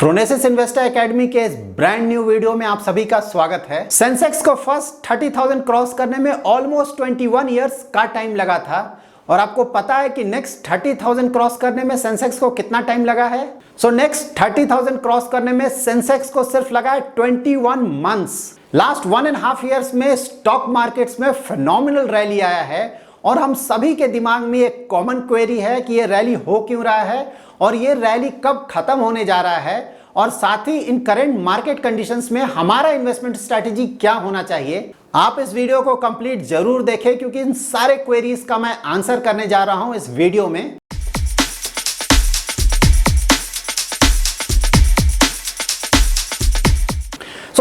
Phronesis investor academy के इस brand new video में आप सभी का स्वागत है। सेंसेक्स को फर्स्ट 30,000 क्रॉस करने में ऑलमोस्ट 21 इयर्स का टाइम लगा था और आपको पता है कि नेक्स्ट 30,000 क्रॉस करने में सेंसेक्स को कितना टाइम लगा है। नेक्स्ट 30,000 क्रॉस करने में सेंसेक्स को सिर्फ लगा है 21 मंथ्स। लास्ट 1.5 ईयर्स में स्टॉक मार्केट्स में फिनोमिनल रैली आया है और हम सभी के दिमाग में एक कॉमन क्वेरी है कि ये रैली हो क्यों रहा है और ये रैली कब खत्म होने जा रहा है, और साथ ही इन करंट मार्केट कंडीशंस में हमारा इन्वेस्टमेंट स्ट्रैटेजी क्या होना चाहिए। आप इस वीडियो को कंप्लीट जरूर देखें क्योंकि इन सारे क्वेरीज का मैं आंसर करने जा रहा हूं इस वीडियो में।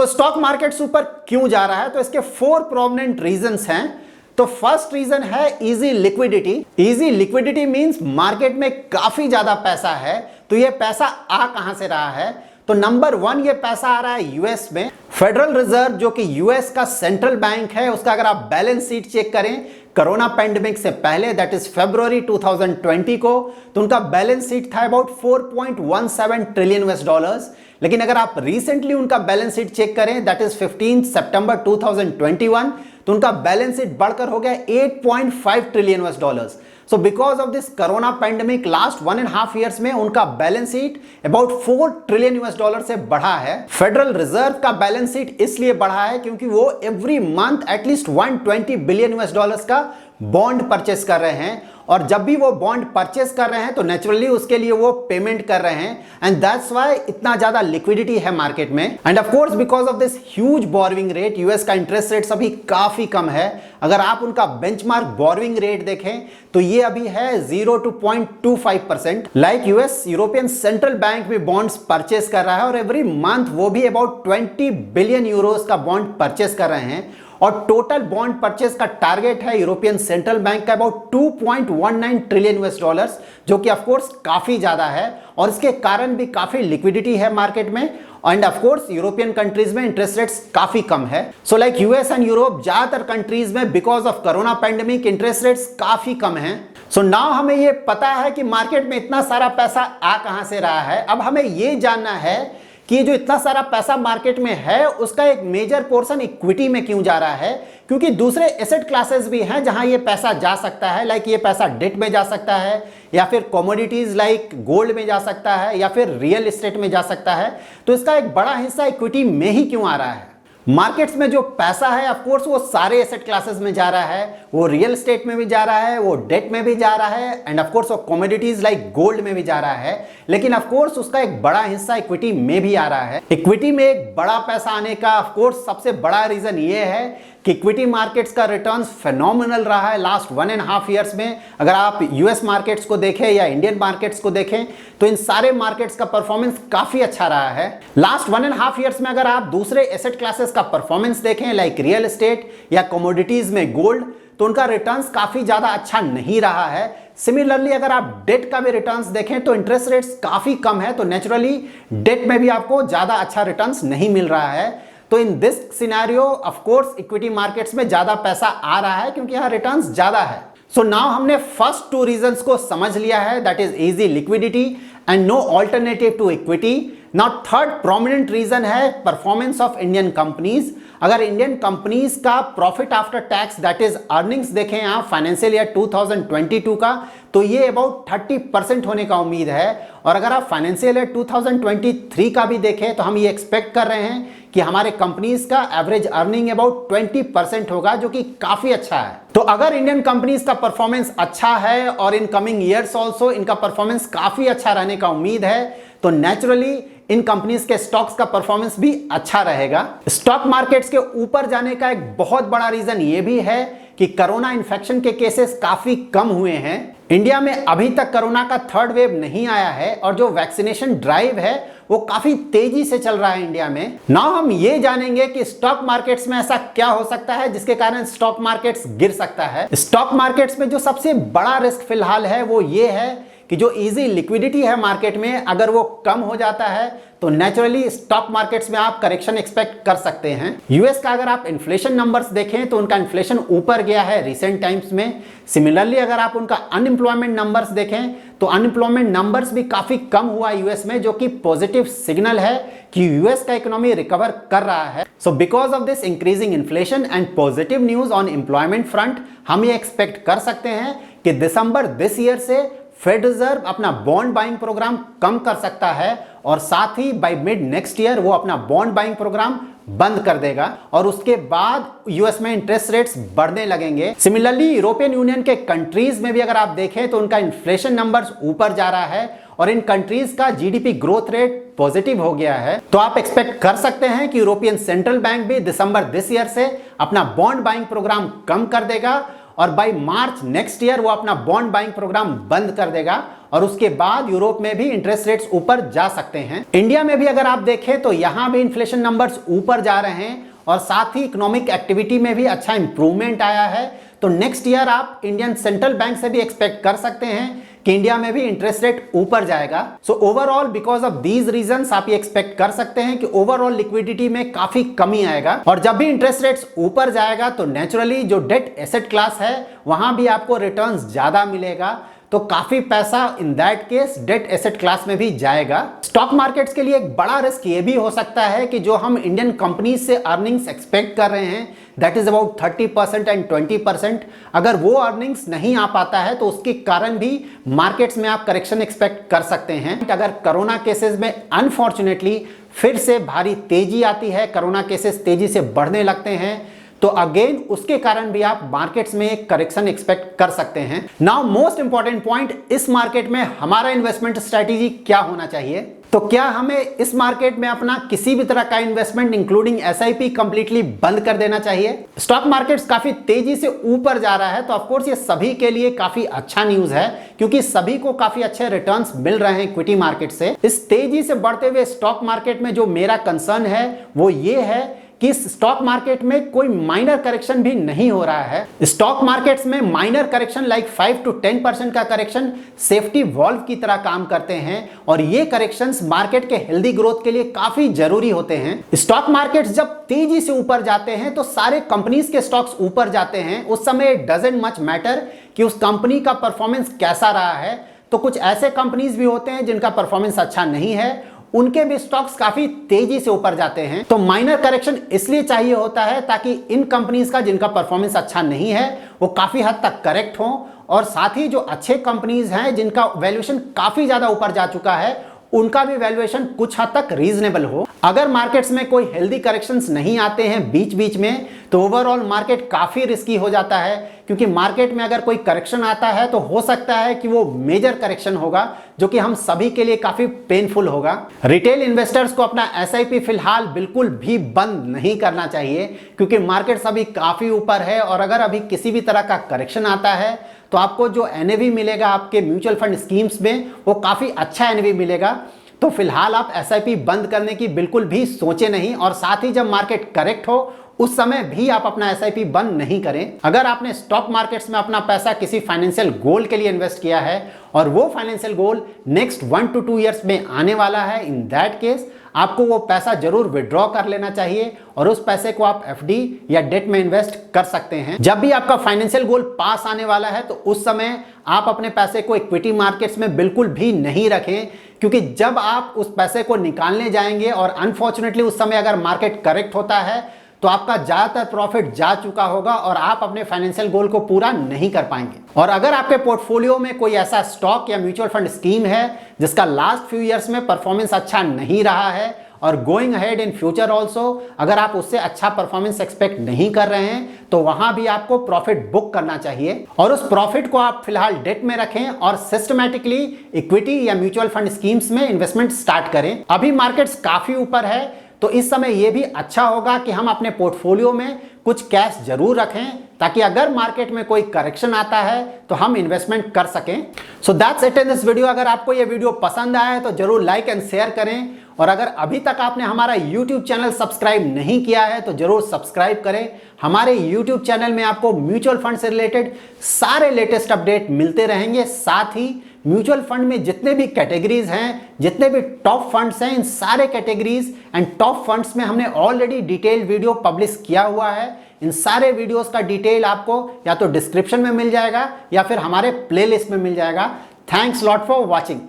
स्टॉक मार्केट्स ऊपर क्यों जा रहा है, तो इसके 4 प्रोमिनेंट रीजंस हैं। तो फर्स्ट रीजन है easy liquidity. Easy liquidity means market में काफी ज्यादा पैसा है। तो ये पैसा आ कहां से रहा है, तो नंबर 1 ये पैसा आ रहा है यूएस में। फेडरल रिजर्व जो कि यूएस का सेंट्रल बैंक है, उसका अगर आप बैलेंस शीट चेक करें कोरोना पैंडेमिक से पहले, दैट इज फरवरी 2020 को, तो उनका बैलेंस शीट था अबाउट 4.17 ट्रिलियन US डॉलर्स। लेकिन अगर आप रिसेंटली उनका बैलेंस शीट चेक करें, दैट इज 15 सितंबर 2021, तो उनका बैलेंस शीट बढ़कर हो गया 8.5 trillion US dollars. So because of this corona pandemic last 1.5 years में उनका balance sheet about 4 trillion US dollar से बढ़ा है। फेडरल रिजर्व का बैलेंस शीट इसलिए बढ़ा है क्योंकि वो every month at least 120 billion US dollars का बॉन्ड परचेस कर रहे हैं, और जब भी वो बॉन्ड परचेस कर रहे हैं तो नेचुरली उसके लिए वो पेमेंट कर रहे हैं, एंड दैट्स व्हाई इतना ज्यादा लिक्विडिटी है मार्केट में। End of course because of this huge borrowing rate, US का इंटरेस्ट रेट अभी काफी कम है। अगर आप उनका बेंचमार्क बोरोइंग रेट देखें तो ये अभी है 0 to 0.25%। Like US European central bank भी बॉन्ड्स परचेस कर रहा है और एवरी मंथ वो भी अबाउट 20 बिलियन यूरोस का बॉन्ड परचेस कर रहे हैं, और टोटल बॉन्ड परचेस का टारगेट है यूरोपियन सेंट्रल बैंक का अबाउट 2.19 ट्रिलियन US डॉलर्स, जो कि ऑफ कोर्स काफी ज्यादा है और इसके कारण भी काफी लिक्विडिटी है मार्केट में। End of course European countries में इंटरेस्ट रेट्स काफी कम है। So like US and Europe, ज्यादातर कंट्रीज में because of corona pandemic interest rates काफी कम है। सो नाउ हमें ये पता है कि मार्केट में इतना सारा पैसा आ कहां से रहा है। अब हमें ये जानना है कि जो इतना सारा पैसा मार्केट में है उसका एक मेजर पोर्शन इक्विटी में क्यों जा रहा है, क्योंकि दूसरे एसेट क्लासेस भी हैं जहां ये पैसा जा सकता है। लाइक ये पैसा डेट में जा सकता है, या फिर कमोडिटीज लाइक गोल्ड में जा सकता है, या फिर रियल एस्टेट में जा सकता है। तो इसका एक बड़ा हिस्सा इक्विटी में ही क्यों आ रहा है। मार्केट्स में जो पैसा है ऑफ कोर्स वो सारे एसेट क्लासेस में जा रहा है, वो रियल एस्टेट में भी जा रहा है, वो डेट में भी जा रहा है, एंड ऑफ कोर्स वो कमोडिटीज लाइक गोल्ड में भी जा रहा है। लेकिन ऑफ कोर्स उसका एक बड़ा हिस्सा इक्विटी में भी आ रहा है। इक्विटी में एक बड़ा पैसा आने का ऑफ कोर्स सबसे बड़ा रीजन ये है कि इक्विटी मार्केट्स का रिटर्न्स फेनोमिनल रहा है लास्ट 1.5 ईयर्स में। अगर आप यूएस मार्केट्स को देखें या इंडियन मार्केट्स को देखें तो इन सारे मार्केट्स का परफॉर्मेंस काफी अच्छा रहा है। लास्ट 1.5 ईयर्स में अगर आप दूसरे एसेट क्लासेस का परफॉर्मेंस देखें लाइक रियल एस्टेट या कमोडिटीज में गोल्ड, तो उनका रिटर्न्स काफी ज्यादा अच्छा नहीं रहा है। सिमिलरली अगर आप डेट का भी रिटर्न्स देखें तो इंटरेस्ट रेट्स काफी कम है, तो नेचुरली डेट में भी आपको ज्यादा अच्छा रिटर्न्स नहीं मिल रहा है। तो in this scenario of course equity markets में ज्यादा पैसा आ रहा है क्योंकि यहां रिटर्न्स ज्यादा है। सो नाउ हमने फर्स्ट 2 रीजंस को समझ लिया है, that is easy liquidity and no alternative to equity. Now third prominent reason है परफॉर्मेंस ऑफ इंडियन कंपनीज। अगर इंडियन कंपनीज का profit after tax that is earnings देखें आप फाइनेंशियल ईयर 2022 का, तो ये अबाउट 30% होने का उम्मीद है। और अगर आप फाइनेंशियल ईयर 2023 का भी देखें तो हम ये एक्सपेक्ट कर रहे हैं कि हमारे कंपनीज का एवरेज अर्निंग अबाउट 20% होगा, जो कि काफी अच्छा है। तो अगर इंडियन कंपनीज का परफॉर्मेंस अच्छा है और इन कमिंग ईयर्स ऑल्सो इनका परफॉर्मेंस काफी अच्छा रहने का उम्मीद है, तो नेचुरली इन कंपनीज के स्टॉक्स का परफॉर्मेंस भी अच्छा रहेगा। स्टॉक मार्केट्स के ऊपर जाने का एक बहुत बड़ा रीजन ये भी है कि कोरोना इन्फेक्शन के केसेस काफी कम हुए हैं। इंडिया में अभी तक कोरोना का 3rd वेव नहीं आया है और जो वैक्सीनेशन ड्राइव है वो काफी तेजी से चल रहा है इंडिया में। नाउ हम ये जानेंगे कि स्टॉक मार्केट्स में ऐसा क्या हो सकता है जिसके कारण स्टॉक मार्केट्स गिर सकता है। स्टॉक मार्केट्स में जो सबसे बड़ा रिस्क फिलहाल है वो ये है कि जो इजी लिक्विडिटी है मार्केट में अगर वो कम हो जाता है तो नेचुरली स्टॉक मार्केट्स में आप करेक्शन एक्सपेक्ट कर सकते हैं। यूएस का अगर आप इन्फ्लेशन नंबर्स देखें तो उनका इन्फ्लेशन ऊपर गया है रिसेंट टाइम्स में। सिमिलरली अगर आप उनका अनएम्प्लॉयमेंट नंबर्स देखें तो अनएम्प्लॉयमेंट नंबर्स भी काफी कम हुआ यूएस में, जो कि पॉजिटिव सिग्नल है कि यूएस का इकोनॉमी रिकवर कर रहा है। So because of this increasing inflation and positive news on employment front हम ये एक्सपेक्ट कर सकते हैं कि दिसंबर दिस ईयर से फेड रिजर्व अपना बॉन्ड बाइंग प्रोग्राम कम कर सकता है और साथ ही बाय मिड नेक्स्ट ईयर वो अपना बॉन्ड बाइंग प्रोग्राम बंद कर देगा और उसके बाद यूएस में इंटरेस्ट रेट्स बढ़ने लगेंगे। सिमिलरली यूरोपियन यूनियन के कंट्रीज में भी अगर आप देखें तो उनका इन्फ्लेशन नंबर्स ऊपर जा रहा है और इन कंट्रीज का जीडीपी ग्रोथ रेट पॉजिटिव हो गया है। तो आप एक्सपेक्ट कर सकते हैं कि यूरोपियन सेंट्रल बैंक भी दिसंबर दिस ईयर से अपना बॉन्ड बाइंग प्रोग्राम कम कर देगा और बाय मार्च नेक्स्ट ईयर वो अपना बॉन्ड बाइंग प्रोग्राम बंद कर देगा और उसके बाद यूरोप में भी इंटरेस्ट रेट्स ऊपर जा सकते हैं। इंडिया में भी अगर आप देखें तो यहां भी इन्फ्लेशन नंबर्स ऊपर जा रहे हैं और साथ ही इकोनॉमिक एक्टिविटी में भी अच्छा इंप्रूवमेंट आया है। तो नेक्स्ट ईयर आप इंडियन सेंट्रल बैंक से भी एक्सपेक्ट कर सकते हैं कि इंडिया में भी इंटरेस्ट रेट ऊपर जाएगा। So overall because of these reasons आप ये एक्सपेक्ट कर सकते हैं कि ओवरऑल लिक्विडिटी में काफी कमी आएगा और जब भी इंटरेस्ट रेट्स ऊपर जाएगा तो नेचुरली जो डेट एसेट क्लास है वहां भी आपको रिटर्न्स ज्यादा मिलेगा, तो काफी पैसा in that case debt asset class में भी जाएगा। स्टॉक मार्केट्स के लिए एक बड़ा रिस्क ये भी हो सकता है कि जो हम इंडियन कंपनीज से अर्निंग्स एक्सपेक्ट कर रहे हैं दैट इज अबाउट 30% एंड 20%, अगर वो अर्निंग्स नहीं आ पाता है तो उसके कारण भी मार्केट्स में आप करेक्शन एक्सपेक्ट कर सकते हैं। अगर कोरोना केसेस में अनफॉर्चुनेटली फिर से भारी तेजी आती है, कोरोना केसेस तेजी से बढ़ने लगते हैं, तो अगेन उसके कारण भी आप मार्केट्स में एक करेक्शन एक्सपेक्ट कर सकते हैं। नाउ मोस्ट इंपॉर्टेंट पॉइंट, इस मार्केट में हमारा इन्वेस्टमेंट स्ट्रेटेजी क्या होना चाहिए। तो क्या हमें इस मार्केट में अपना किसी भी तरह का इन्वेस्टमेंट इंक्लूडिंग एसआईपी कंप्लीटली बंद कर देना चाहिए। स्टॉक मार्केट्स काफी तेजी से ऊपर जा रहा है तो ऑफ कोर्स ये सभी के लिए काफी अच्छा न्यूज है क्योंकि सभी को काफी अच्छे रिटर्न्स मिल रहे हैं इक्विटी मार्केट से। इस तेजी से बढ़ते हुए स्टॉक मार्केट में जो मेरा कंसर्न है वो ये है कि स्टॉक मार्केट में कोई माइनर करेक्शन भी नहीं हो रहा है। स्टॉक मार्केट्स में माइनर करेक्शन लाइक 5 to 10% का करेक्शन सेफ्टी वॉल्व की तरह काम करते हैं और ये करेक्शंस मार्केट के हेल्दी ग्रोथ के लिए काफी जरूरी होते हैं। स्टॉक मार्केट्स जब तेजी से ऊपर जाते हैं तो सारे कंपनीज के स्टॉक्स ऊपर जाते हैं, उस समय इट डजंट मच मैटर कि उस कंपनी का परफॉर्मेंस कैसा रहा है। तो कुछ ऐसे कंपनीज भी होते हैं जिनका परफॉर्मेंस अच्छा नहीं है, उनके भी स्टॉक्स काफी तेजी से ऊपर जाते हैं। तो माइनर करेक्शन इसलिए चाहिए होता है ताकि इन कंपनीज का जिनका परफॉर्मेंस अच्छा नहीं है वो काफी हद तक करेक्ट हो और साथ ही जो अच्छे कंपनीज हैं जिनका वैल्यूएशन काफी ज्यादा ऊपर जा चुका है उनका भी वैल्यूएशन कुछ हद तक रीजनेबल हो। अगर मार्केट्स में कोई हेल्दी करेक्शंस नहीं आते हैं बीच बीच में तो ओवरऑल मार्केट काफी रिस्की हो जाता है क्योंकि मार्केट में अगर कोई करेक्शन आता है तो हो सकता है कि वो मेजर करेक्शन होगा जो कि हम सभी के लिए काफी पेनफुल होगा। रिटेल इन्वेस्टर्स को अपना एसआईपी फिलहाल बिल्कुल भी बंद नहीं करना चाहिए क्योंकि मार्केट्स अभी काफी ऊपर है और अगर अभी किसी भी तरह का करेक्शन आता है तो आपको जो एनएवी मिलेगा आपके म्यूचुअल फंड स्कीम्स में वो काफी अच्छा एनएवी मिलेगा। तो फिलहाल आप एसआईपी बंद करने की बिल्कुल भी सोचे नहीं और साथ ही जब मार्केट करेक्ट हो उस समय भी आप अपना एसआईपी बंद नहीं करें। अगर आपने स्टॉक मार्केट्स में अपना पैसा किसी फाइनेंशियल गोल के लिए इन्वेस्ट किया है और वो financial goal next 1 to 2 years में आने वाला है, इन दैट केस आपको वो पैसा जरूर विड्रॉ कर लेना चाहिए और उस पैसे को आप एफडी या डेट में इन्वेस्ट कर सकते हैं। जब भी आपका फाइनेंशियल गोल पास आने वाला है तो उस समय आप अपने पैसे को इक्विटी मार्केट्स में बिल्कुल भी नहीं रखें क्योंकि जब आप उस पैसे को निकालने जाएंगे और अनफॉर्चुनेटली उस समय अगर मार्केट करेक्ट होता है तो आपका ज्यादातर प्रॉफिट जा चुका होगा और आप अपने फाइनेंशियल गोल को पूरा नहीं कर पाएंगे। और अगर आपके पोर्टफोलियो में कोई ऐसा स्टॉक या म्यूचुअल फंड स्कीम है जिसका लास्ट फ्यू ईयर्स में परफॉर्मेंस अच्छा नहीं रहा है और going ahead in future also अगर आप उससे अच्छा परफॉर्मेंस एक्सपेक्ट नहीं कर रहे हैं तो वहां भी आपको प्रॉफिट बुक करना चाहिए और उस प्रॉफिट को आप फिलहाल डेट में रखें और सिस्टमैटिकली इक्विटी या म्यूचुअल फंड स्कीम्स में इन्वेस्टमेंट स्टार्ट करें। अभी मार्केट्स काफी ऊपर है तो इस समय यह भी अच्छा होगा कि हम अपने पोर्टफोलियो में कुछ कैश जरूर रखें ताकि अगर मार्केट में कोई करेक्शन आता है तो हम इन्वेस्टमेंट कर सकें। So that's it in this video. अगर आपको यह वीडियो पसंद आया है तो जरूर लाइक एंड शेयर करें और अगर अभी तक आपने हमारा YouTube चैनल सब्सक्राइब नहीं किया है तो जरूर सब्सक्राइब करें। हमारे YouTube चैनल में आपको म्यूचुअल फंड से रिलेटेड सारे लेटेस्ट अपडेट मिलते रहेंगे, साथ ही म्यूचुअल फंड में जितने भी कैटेगरीज हैं, जितने भी टॉप फंड्स हैं, इन सारे कैटेगरीज एंड टॉप फंड्स में हमने ऑलरेडी डिटेल वीडियो पब्लिश किया हुआ है। इन सारे वीडियोस का डिटेल आपको या तो डिस्क्रिप्शन में मिल जाएगा या फिर हमारे प्लेलिस्ट में मिल जाएगा। Thanks lot for watching.